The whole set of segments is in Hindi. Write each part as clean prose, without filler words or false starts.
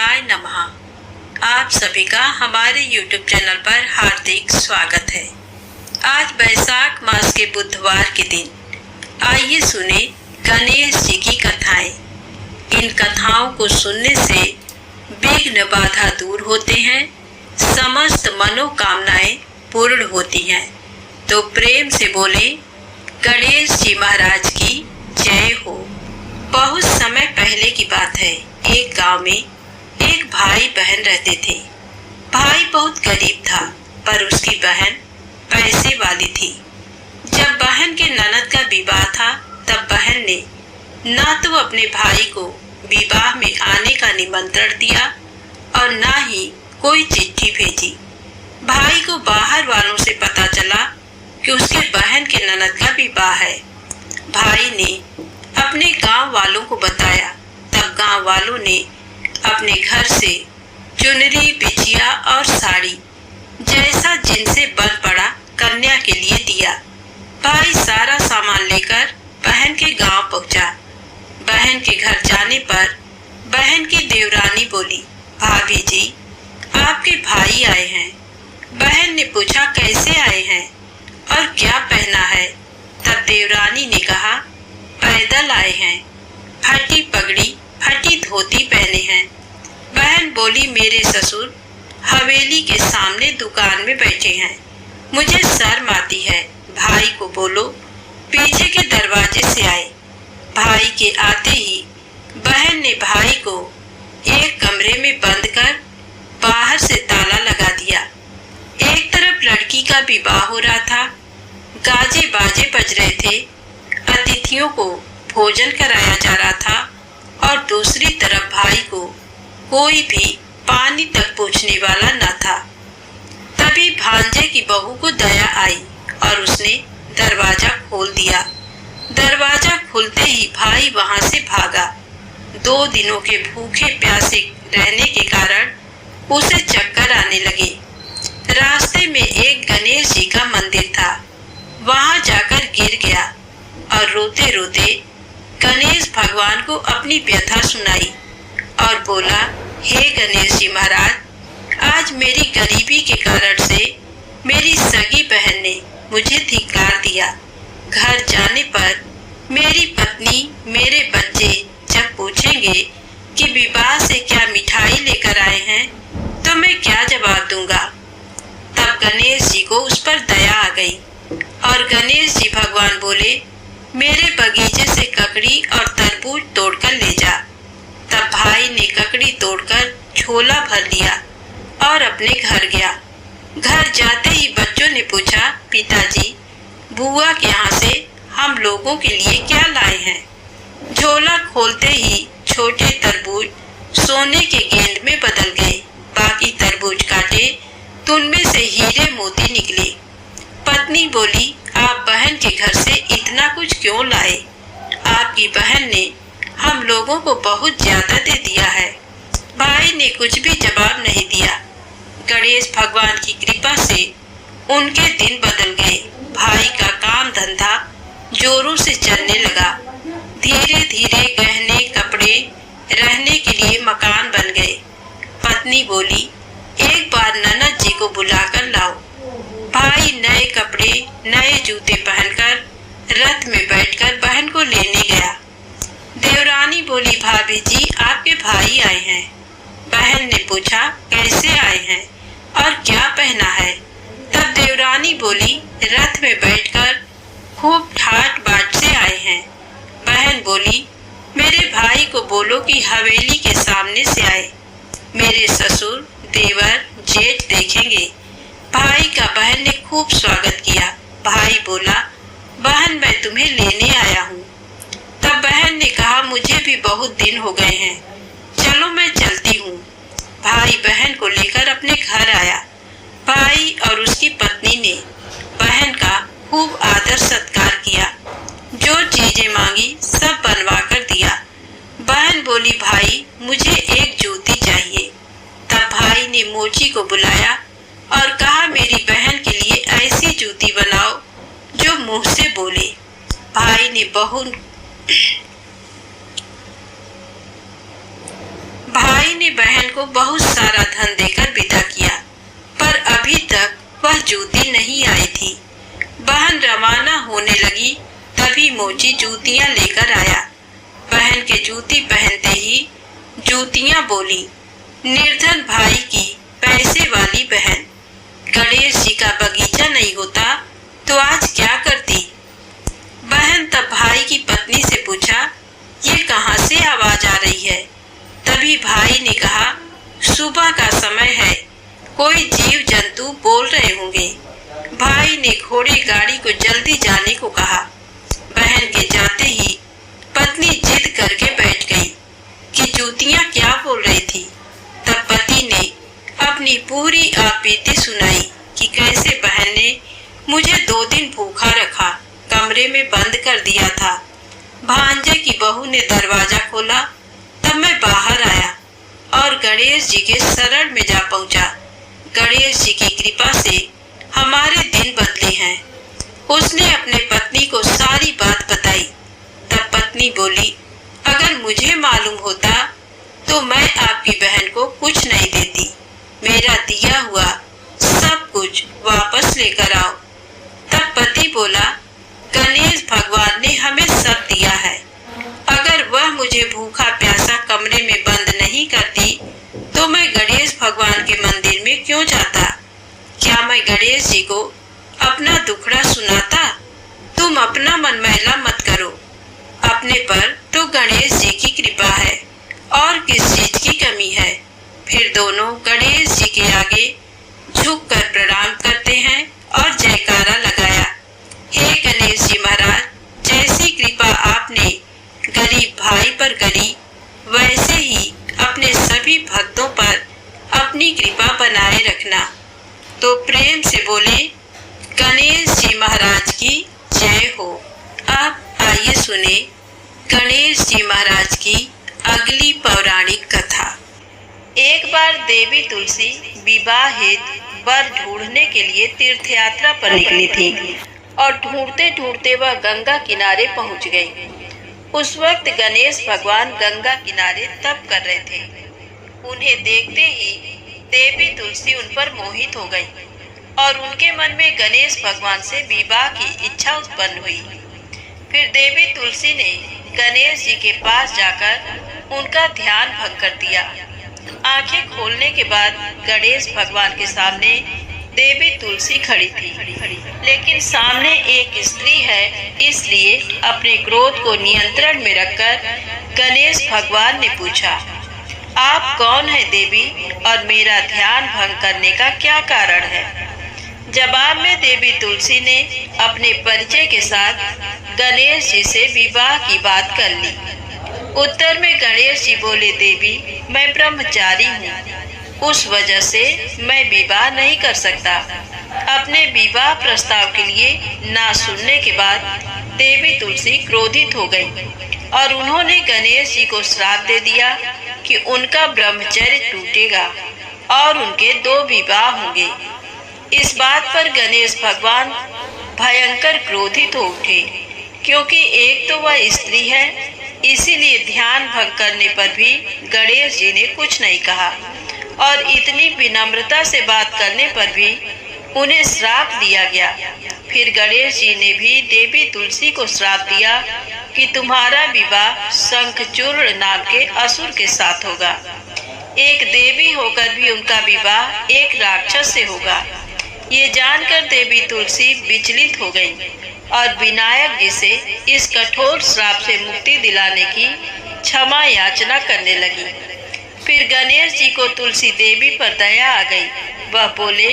गणेशाय नमः। आप सभी का हमारे YouTube चैनल पर हार्दिक स्वागत है। आज बैसाख मास के बुधवार के दिन आइए सुने गणेश जी की कथाएं। इन कथाओं को सुनने से विघ्न बाधा दूर होते हैं, समस्त मनोकामनाएं पूर्ण होती हैं। तो प्रेम से बोले गणेश जी महाराज की जय हो। बहुत समय पहले की बात है। एक गांव में एक भाई बहन रहते थे। भाई बहुत गरीब था पर उसकी बहन पैसे वाली थी। जब बहन के ननद का विवाह था तब बहन ने ना तो अपने भाई को विवाह में आने का निमंत्रण दिया और ना ही कोई चिट्ठी भेजी। भाई को बाहर वालों से पता चला कि उसके बहन के ननद का विवाह है। भाई ने अपने गांव वालों को बताया। तब गांव वालों ने अपने घर से चुनरी, बिछिया और साड़ी जैसा जिनसे बल पड़ा कन्या के लिए दिया। भाई सारा सामान लेकर बहन के गांव पहुंचा। बहन के घर जाने पर बहन की देवरानी बोली, भाभी जी आपके भाई आए हैं। बहन ने पूछा कैसे आए हैं और क्या पहना है। तब देवरानी ने कहा पैदल आए हैं, फटी पगड़ी फटी धोती पहने हैं। बहन बोली मेरे ससुर हवेली के सामने दुकान में बैठे हैं, मुझे शर्म आती है। भाई को बोलो पीछे के दरवाजे से आए। भाई के आते ही बहन ने भाई को एक कमरे में बंद कर बाहर से ताला लगा दिया। एक तरफ लड़की का विवाह हो रहा था, गाजे बाजे बज रहे थे, अतिथियों को भोजन कराया जा रहा था और दूसरी तरफ भाई को कोई भी पानी तक पूछने वाला न था। तभी भांजे की बहू को दया आई और उसने दरवाजा खोल दिया। दरवाजा खुलते ही भाई वहां से भागा। 2 दिनों के भूखे प्यासे रहने के कारण उसे चक्कर आने लगे। रास्ते में एक गणेश जी का मंदिर था, वहां जाकर गिर गया और रोते रोते गणेश भगवान को अपनी व्यथा सुनाई और बोला, हे गणेश जी महाराज, आज मेरी गरीबी के कारण से मेरी सगी बहन ने मुझे धिक्कार दिया। घर जाने पर मेरी पत्नी मेरे बच्चे जब पूछेंगे कि विवाह से क्या मिठाई लेकर आए हैं तो मैं क्या जवाब दूंगा। तब गणेश जी को उस पर दया आ गई और गणेश जी भगवान बोले, मेरे बगीचे से ककड़ी और तरबूज तोड़कर ले जा। तब भाई ने ककड़ी तोड़कर झोला भर लिया और अपने घर गया। घर जाते ही बच्चों ने पूछा, पिताजी बुआ के यहाँ से हम लोगों के लिए क्या लाए हैं। झोला खोलते ही छोटे तरबूज सोने के गेंद में बदल गए। बाकी तरबूज काटे तो उनमें से हीरे मोती निकले। पत्नी बोली, आप बहन के घर से इतना कुछ क्यों लाए? आपकी बहन ने हम लोगों को बहुत ज्यादा दे दिया है। भाई ने कुछ भी जवाब नहीं दिया। गणेश भगवान की कृपा से उनके दिन बदल गए। भाई का काम धंधा जोरों से चलने लगा। धीरे धीरे गहने, कपड़े, रहने के लिए मकान बन गए। पत्नी बोली, एक बार ननद जी को बुलाकर लाओ। भाई नए कपड़े, नए जूते पहनकर रथ में बैठकर बहन को लेने गया। देवरानी बोली, भाभी जी आपके भाई आए हैं। बहन ने पूछा, कैसे आए हैं और क्या पहना है। तब देवरानी बोली, रथ में बैठकर खूब ठाट बाट से आए हैं। बहन बोली, मेरे भाई को बोलो कि हवेली के सामने से आए, मेरे ससुर, देवर, जेठ देखेंगे। भाई का बहन ने खूब स्वागत किया। भाई बोला, बहन मैं तुम्हें लेने आया हूँ। तब बहन ने कहा, मुझे भी बहुत दिन हो गए हैं, चलो मैं चलती हूँ। भाई बहन को लेकर अपने घर आया। भाई और उसकी पत्नी ने बहन का खूब आदर सत्कार किया। जो चीजें मांगी सब बनवा कर दिया। बहन बोली, भाई मुझे एक जूती चाहिए। तब भाई ने मोची को बुलाया और कहा, मेरी बहन के लिए ऐसी जूती बनाओ जो मुंह से बोले। भाई ने भाई भाई ने बहन को बहुत सारा धन देकर विदा किया, पर अभी तक वह जूती नहीं आई थी। बहन रवाना होने लगी, तभी मोची जूतियां लेकर आया। बहन के जूती पहनते ही जूतियां बोली, निर्धन भाई की पैसे वाली बहन, गणेश जी का बगीचा नहीं होता तो आज क्या करती। बहन तब भाई की पत्नी से पूछा, ये कहाँ से आवाज आ रही है। तभी भाई ने कहा, सुबह का समय है, कोई जीव जंतु बोल रहे होंगे। भाई ने घोड़े गाड़ी को जल्दी जाने को कहा। बहन के जाते ही पत्नी जिद करके बैठ गई कि जूतियां क्या बोल रही थी। तब पति ने अपनी पूरी आपबीती सुनाई कि कैसे बहन ने मुझे 2 दिन भूखा रखा, कमरे में बंद कर दिया था। भांजे की बहू ने दरवाजा खोला, तब मैं बाहर आया और गणेश जी के शरण में जा पहुंचा। गणेश जी की कृपा से हमारे दिन बदले हैं। उसने अपने पत्नी को सारी बात बताई। तब पत्नी बोली, अगर मुझे मालूम होता तो मैं आपकी बहन को कुछ नहीं देती। मेरा दिया हुआ सब कुछ वापस लेकर आओ। तब पति बोला, गणेश भगवान ने हमें सब दिया है। अगर वह मुझे भूखा प्यासा कमरे में बंद नहीं करती तो मैं गणेश भगवान के मंदिर में क्यों जाता। क्या मैं गणेश जी को अपना दुखड़ा सुनाता। तुम अपना मन मैला मत करो, अपने पर तो गणेश जी की कृपा है और किस चीज की कमी है। फिर दोनों गणेश जी के आगे झुककर प्रणाम करते हैं और जयकारा लगाया। हे गणेश जी महाराज, जैसी कृपा आपने गरीब भाई पर करी, वैसे ही अपने सभी भक्तों पर अपनी कृपा बनाए रखना। तो प्रेम से बोले, गणेश जी महाराज की जय हो। अब आइए सुने गणेश जी महाराज की अगली पौराणिक कथा। एक बार देवी तुलसी विवाह हेतु वर ढूंढने के लिए तीर्थ यात्रा पर निकली थी और ढूंढते ढूंढते वह गंगा किनारे पहुंच गई। उस वक्त गणेश भगवान गंगा किनारे तप कर रहे थे। उन्हें देखते ही देवी तुलसी उन पर मोहित हो गई और उनके मन में गणेश भगवान से विवाह की इच्छा उत्पन्न हुई। फिर देवी तुलसी ने गणेश जी के पास जाकर उनका ध्यान भंग कर दिया। आंखें खोलने के बाद गणेश भगवान के सामने देवी तुलसी खड़ी थी, लेकिन सामने एक स्त्री है, इसलिए अपने क्रोध को नियंत्रण में रखकर गणेश भगवान ने पूछा, आप कौन है देवी और मेरा ध्यान भंग करने का क्या कारण है। जवाब में देवी तुलसी ने अपने परिचय के साथ गणेश जी से विवाह की बात कर ली। उत्तर में गणेश जी बोले, देवी मैं ब्रह्मचारी हूँ, उस वजह से मैं विवाह नहीं कर सकता। अपने विवाह प्रस्ताव के लिए ना सुनने के बाद देवी तुलसी क्रोधित हो गई और उन्होंने गणेश जी को श्राप दे दिया कि उनका ब्रह्मचर्य टूटेगा और उनके 2 विवाह होंगे। इस बात पर गणेश भगवान भयंकर क्रोधित हो उठे, क्योंकि एक तो वह स्त्री है, इसीलिए ध्यान भंग करने पर भी गणेश जी ने कुछ नहीं कहा और इतनी विनम्रता से बात करने पर भी उन्हें श्राप दिया गया। फिर गणेश जी ने भी देवी तुलसी को श्राप दिया कि तुम्हारा विवाह शंखचूर्ण नाम के असुर के साथ होगा। एक देवी होकर भी उनका विवाह एक राक्षस से होगा। ये जानकर देवी तुलसी विचलित हो गई और विनायक जी से इस कठोर श्राप से मुक्ति दिलाने की क्षमा याचना करने लगी। फिर गणेश जी को तुलसी देवी पर दया आ गई। वह बोले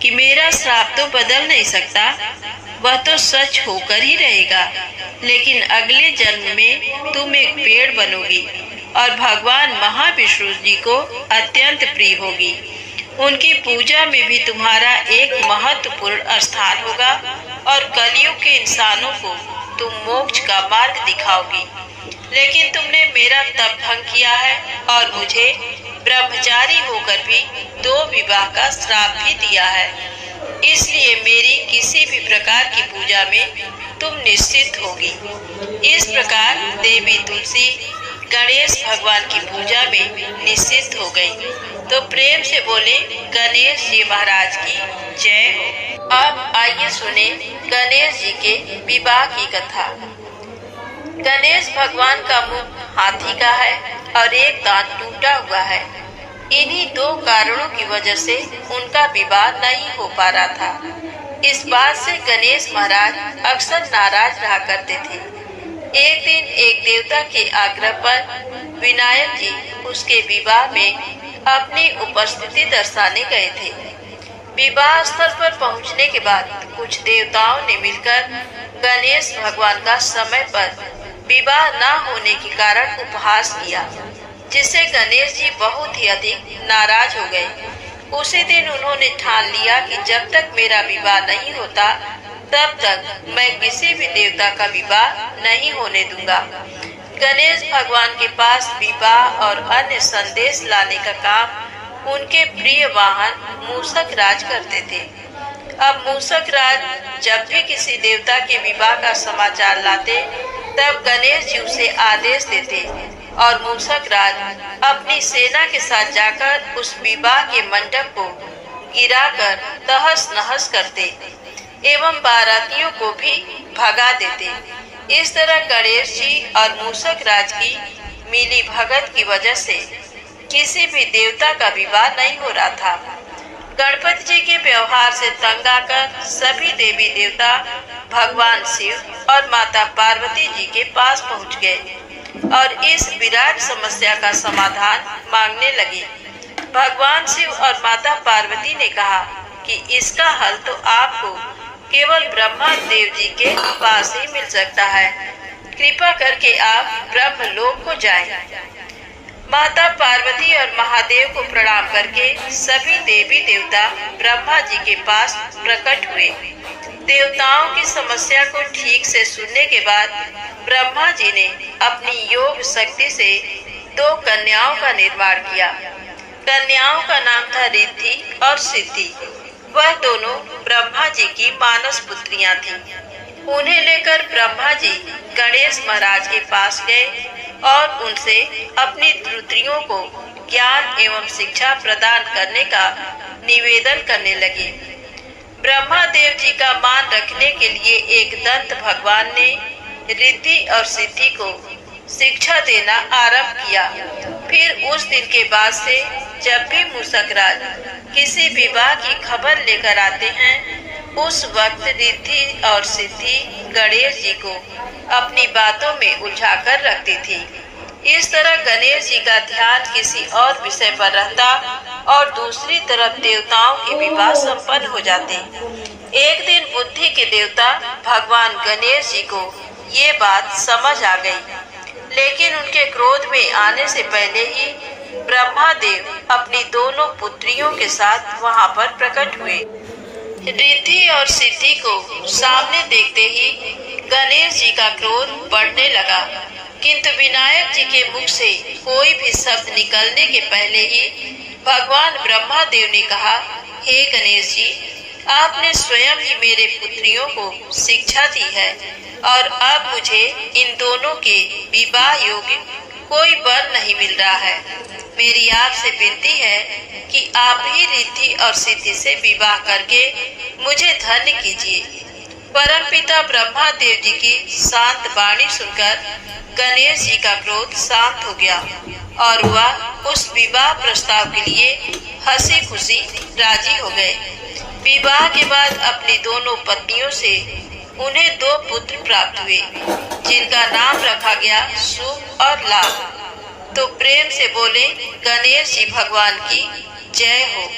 कि मेरा श्राप तो बदल नहीं सकता, वह तो सच होकर ही रहेगा, लेकिन अगले जन्म में तुम एक पेड़ बनोगी और भगवान महाविष्णु जी को अत्यंत प्रिय होगी। उनकी पूजा में भी तुम्हारा एक महत्वपूर्ण स्थान होगा और कलयुग के इंसानों को तुम मोक्ष का मार्ग दिखाओगी। लेकिन तुमने मेरा तप भंग किया है और मुझे ब्रह्मचारी होकर भी 2 विवाह का श्राप भी दिया है, इसलिए मेरी किसी भी प्रकार की पूजा में तुम निश्चित होगी। इस प्रकार देवी तुलसी गणेश भगवान की पूजा में निश्चित हो गई। तो प्रेम से बोले गणेश जी महाराज की जय हो। अब आइए सुने गणेश जी के विवाह की कथा। गणेश भगवान का मुख हाथी का है और एक दांत टूटा हुआ है। इन्हीं दो कारणों की वजह से उनका विवाह नहीं हो पा रहा था। इस बात से गणेश महाराज अक्सर नाराज रहा करते थे। एक दिन एक देवता के आग्रह पर विनायक जी उसके विवाह में अपनी उपस्थिति दर्शाने गए थे। विवाह स्थल पर पहुंचने के बाद कुछ देवताओं ने मिलकर गणेश भगवान का समय पर विवाह न होने के कारण उपहास किया, जिससे गणेश जी बहुत ही अधिक नाराज हो गए। उसी दिन उन्होंने ठान लिया कि जब तक मेरा विवाह नहीं होता तब तक मैं किसी भी देवता का विवाह नहीं होने दूंगा। गणेश भगवान के पास विवाह और अन्य संदेश लाने का काम उनके प्रिय वाहन मूषक राज करते थे। अब मूषक राज जब भी किसी देवता के विवाह का समाचार लाते तब गणेश जी उसे आदेश देते और मूषक राज अपनी सेना के साथ जाकर उस विवाह के मंडप को गिराकर तहस नहस करते एवं बारातियों को भी भगा देते। इस तरह गणेश जी और मूषक राज की मिली भगत की वजह से किसी भी देवता का विवाह नहीं हो रहा था। गणपति जी के व्यवहार से तंग आकर सभी देवी देवता भगवान शिव और माता पार्वती जी के पास पहुंच गए और इस विराट समस्या का समाधान मांगने लगे। भगवान शिव और माता पार्वती ने कहा कि इसका हल तो आपको केवल ब्रह्मा देव जी के पास ही मिल सकता है। कृपा करके आप ब्रह्मलोक को जाएं। माता पार्वती और महादेव को प्रणाम करके सभी देवी देवता ब्रह्मा जी के पास प्रकट हुए। देवताओं की समस्या को ठीक से सुनने के बाद ब्रह्मा जी ने अपनी योग शक्ति से दो कन्याओं का निर्माण किया। कन्याओं का नाम था रिद्धि और सिद्धि। वह दोनों ब्रह्मा जी की मानस पुत्रियां थीं। उन्हें लेकर ब्रह्मा जी गणेश महाराज के पास गए और उनसे अपनी पुत्रियों को ज्ञान एवं शिक्षा प्रदान करने का निवेदन करने लगे। ब्रह्मा देव जी का मान रखने के लिए एक दंत भगवान ने रिद्धि और सिद्धि को शिक्षा देना आरंभ किया। फिर उस दिन के बाद से जब भी मूषक राज किसी विवाह की खबर लेकर आते हैं उस वक्त रिद्धि और सिद्धि गणेश जी को अपनी बातों में उलझाकर रखती थी। इस तरह गणेश जी का ध्यान किसी और विषय पर रहता और दूसरी तरफ देवताओं के विवाह संपन्न हो जाते। एक दिन बुद्धि के देवता भगवान गणेश जी को ये बात समझ आ गई, लेकिन उनके क्रोध में आने से पहले ही ब्रह्मा देव अपनी दोनों पुत्रियों के साथ वहां पर प्रकट हुए। रिद्धि और सिद्धि को सामने देखते ही गणेश जी का क्रोध बढ़ने लगा, किंतु विनायक जी के मुख से कोई भी शब्द निकलने के पहले ही भगवान ब्रह्मा देव ने कहा, हे गणेश जी, आपने स्वयं ही मेरे पुत्रियों को शिक्षा दी है और अब मुझे इन दोनों के विवाह योग्य कोई वर नहीं मिल रहा है। मेरी आपसे विनती है कि आप ही रिद्धि और सिद्धि से विवाह करके मुझे धन्य कीजिए। परमपिता ब्रह्मा देव जी की शांत वाणी सुनकर गणेश जी का क्रोध शांत हो गया और वह उस विवाह प्रस्ताव के लिए हंसी खुशी राजी हो गए। विवाह के बाद अपनी दोनों पत्नियों से उन्हें दो पुत्र प्राप्त हुए, जिनका नाम रखा गया शुभ और लाभ। तो प्रेम से बोले गणेश जी भगवान की जय हो।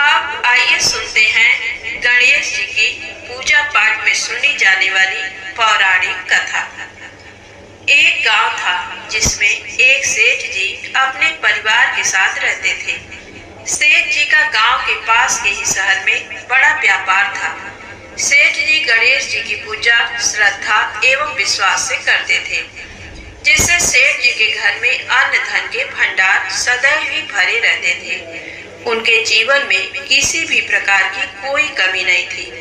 आप आइए सुनते हैं गणेश जी की पूजा पाठ में सुनी जाने वाली पौराणिक कथा। एक गांव था जिसमें एक सेठ जी अपने परिवार के साथ रहते थे। सेठ जी का गांव के पास के ही शहर में बड़ा व्यापार था। सेठ जी गणेश जी की पूजा श्रद्धा एवं विश्वास से करते थे, जिससे सेठ जी के घर में अन्न धन के भंडार सदैव ही भरे रहते थे। उनके जीवन में किसी भी प्रकार की कोई कमी नहीं थी।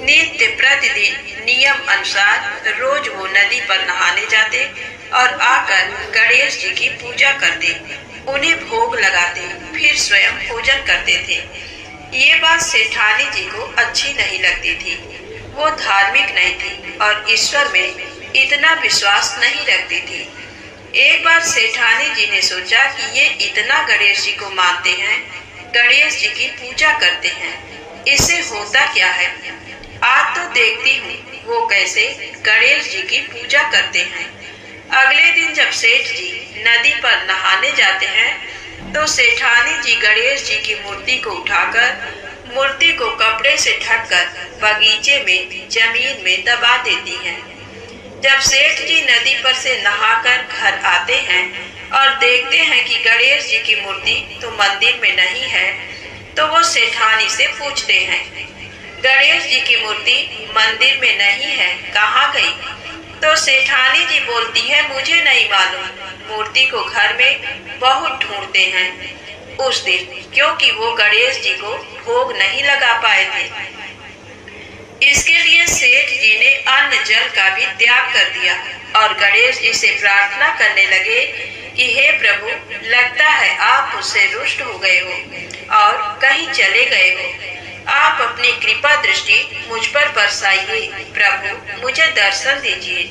नित्य प्रतिदिन नियम अनुसार रोज वो नदी पर नहाने जाते और आकर गणेश जी की पूजा करते, उन्हें भोग लगाते, फिर स्वयं भोजन करते थे। ये बात सेठानी जी को अच्छी नहीं लगती थी। वो धार्मिक नहीं थी और ईश्वर में इतना विश्वास नहीं रखती थी। एक बार सेठानी जी ने सोचा कि ये इतना गणेश जी को मानते हैं, गणेश जी की पूजा करते हैं, इससे होता क्या है। आज तो देखती हूँ वो कैसे गणेश जी की पूजा करते हैं। अगले दिन जब सेठ जी नदी पर नहाने जाते हैं तो सेठानी जी गणेश जी की मूर्ति को उठाकर मूर्ति को कपड़े से ढककर बगीचे में जमीन में दबा देती हैं। जब सेठ जी नदी पर से नहाकर घर आते हैं और देखते हैं कि गणेश जी की मूर्ति तो मंदिर में नहीं है, तो वो सेठानी से पूछते हैं, गणेश जी की मूर्ति मंदिर में नहीं है, कहाँ गई? तो सेठानी जी बोलती है, मुझे नहीं मालूम, मूर्ति को घर में बहुत ढूंढते हैं उस दिन, क्योंकि वो गणेश जी को भोग नहीं लगा पाए थे। इसके लिए सेठ जी ने अन्न जल का भी त्याग कर दिया और गणेश जी से प्रार्थना करने लगे कि हे प्रभु, लगता है आप मुझसे रुष्ट हो गए हो और कहीं चले गए हो। आप अपनी कृपा दृष्टि मुझ पर बरसाइए प्रभु, मुझे दर्शन दीजिए।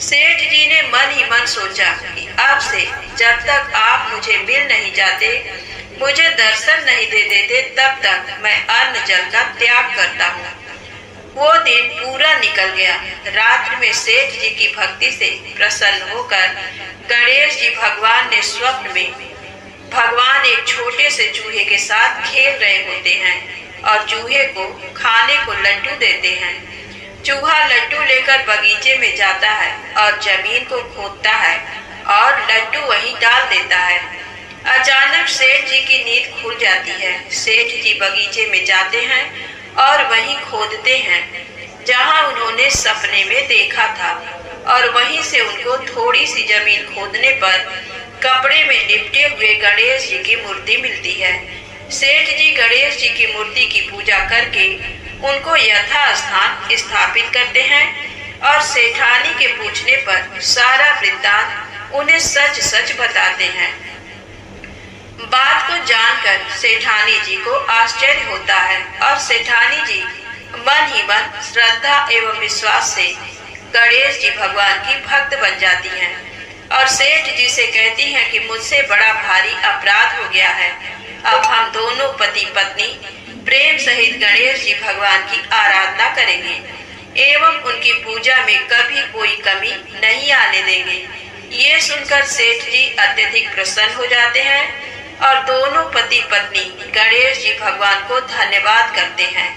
सेठ जी ने मन ही मन सोचा कि अब से जब तक आप मुझे मिल नहीं जाते, मुझे दर्शन नहीं दे देते, तब तक मैं अन्न जल का त्याग करता हूँ। वो दिन पूरा निकल गया। रात्रि में सेठ जी की भक्ति से प्रसन्न होकर गणेश जी भगवान ने स्वप्न में भगवान एक छोटे से चूहे के साथ खेल रहे होते हैं और चूहे को खाने को लड्डू देते हैं। चूहा लड्डू लेकर बगीचे में जाता है और जमीन को खोदता है और लड्डू वहीं डाल देता है। अचानक सेठ जी की नींद खुल जाती है। सेठ जी बगीचे में जाते हैं और वहीं खोदते हैं जहां उन्होंने सपने में देखा था, और वहीं से उनको थोड़ी सी जमीन खोदने पर कपड़े में लिपटे हुए गणेश जी की मूर्ति मिलती है। सेठ जी गणेश जी की मूर्ति की पूजा करके उनको यथास्थान स्थापित करते हैं और सेठानी के पूछने पर सारा वृत्तांत उन्हें सच सच बताते हैं। बात को जानकर सेठानी जी को आश्चर्य होता है और सेठानी जी मन ही मन श्रद्धा एवं विश्वास से गणेश जी भगवान की भक्त बन जाती हैं और सेठ जी से कहती हैं कि मुझसे बड़ा भारी अपराध हो गया है। अब हम दोनों पति पत्नी प्रेम सहित गणेश जी भगवान की आराधना करेंगे एवं उनकी पूजा में कभी कोई कमी नहीं आने देंगे। ये सुनकर सेठ जी अत्यधिक प्रसन्न हो जाते हैं और दोनों पति पत्नी गणेश जी भगवान को धन्यवाद करते हैं